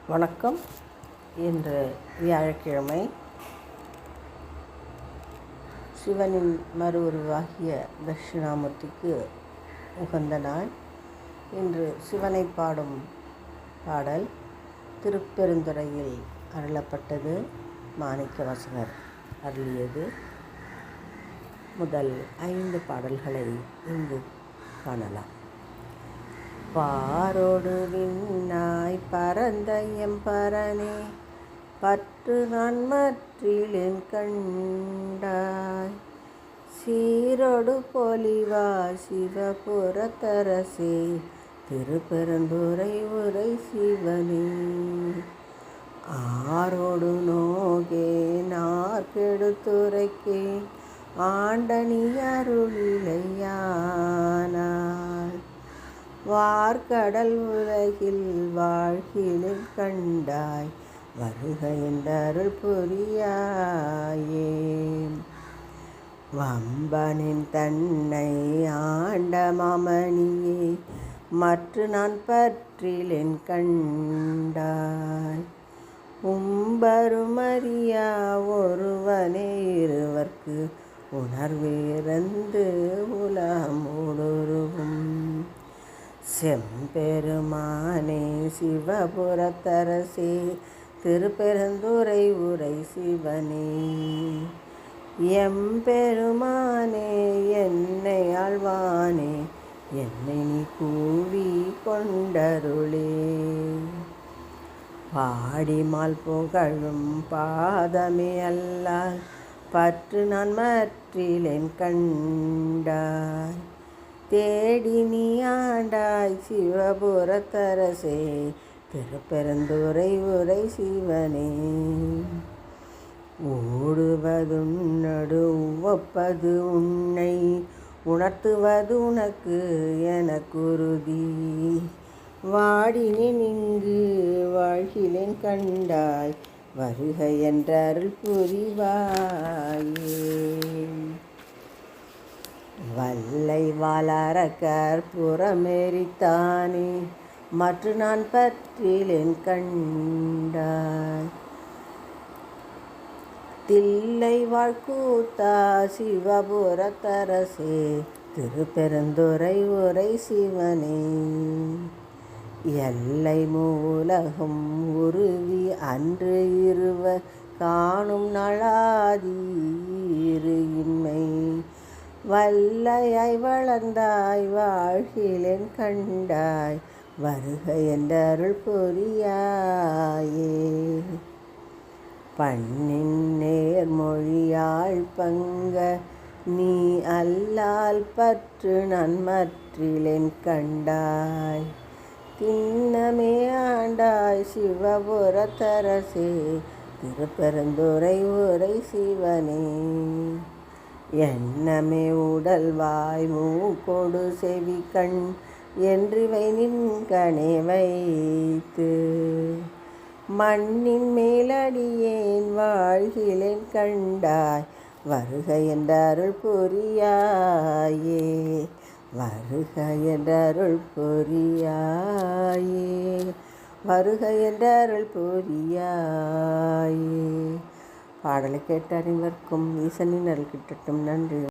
வணக்கம். இன்று வியாழக்கிழமை. சிவனின் மறு உருவாகிய தட்சிணாமூர்த்திக்கு உகந்த நாள். இன்று சிவனை பாடும் பாடல் திருப்பெருந்துறையில் அருளப்பட்டது. மாணிக்கவாசகர் அருளியது. முதல் 5 பாடல்களை இங்கு காணலாம். பாரோடு விண்ணாய் பரந்த எம்பரனே, பற்று நான் மற்றிலேன் கண்டாய். சீரோடு பொலிவா சிவபுரத்தரசே, திருப்பெருந்துறை உரை சிவனே. ஆரோடு நோகேனார் கெடுத்துரைக்கே, ஆண்டனி அருளிலையானாய். வார்கடல் உலகில் வாழ்கிலும் கண்டாய், வருக என்றருள் புரியாயே. வம்பனின் தன்னை ஆண்ட மாமணியே, மற்று நான் பற்றிலேன் கண்டாய். உம்பருமறியா ஒருவனே இருவர்க்கு, உணர்விறந்து உலகமுடொருவும். செம்பெருமானே சிவபுரத்தரசே, திருப்பெருந்துறை உரை சிவனே. எம்பெருமானே என்னை ஆழ்வானே, என்னை நீ கூவி கொண்டருளே. பாடிமால் புகழும் பாதமே அல்லால், பற்று நான் மற்றிலேன் கண்டாய். தேடி நீ ஆண்டாய் சிவபுரத்தரசே, திருப்பெருந்துறை உரை சிவனே. ஓடுவதுன்னடு உவப்பது உன்னை, உணர்த்துவது உனக்கு எனக்குருதி. வாடினேன் இங்கு வாழ்கிலேன் கண்டாய், வருக என்றருள் புரிவாயே. வல்லை வாளரக்கர் புறமெரித்தானே, மற்று நான் பற்றிலேன் கண்டாய். தில்லை வாழ்க்கூத்தா சிவபுரத்தரசே, திருப்பெருந்துறை உரை சிவனே. எல்லை மூலகம் உருவி அன்று இருவர் காணும் நாளாதி இன்மை. வல்லையாய் வளர்ந்தாய் வாழ்கிலேன் கண்டாய், வருக என்றருள் புரியாயே. பண்ணின் நேர்மொழியாள் பங்க நீ அல்லால், பற்று நான் மற்றிலேன் கண்டாய். திண்ணமே ஆண்டாய் சிவபுரத்தரசே, திருப்பெருந்துறை உரை சிவனே. எண்ணமே உடல் வாய் மூக்கொடு செவி கண் என்றிவை நின்கணே வைத்து. மண்ணின் மேலடியேன் வாழ்கிலேன் கண்டாய், வருக என்றருள் புரியாயே. வருக என்றருள் புரியாயே. வருக என்றருள் புரியாயே. பாடலை கேட்ட அனைவருக்கும் ஈசனின் அருள் கிட்டட்டும். நன்றி.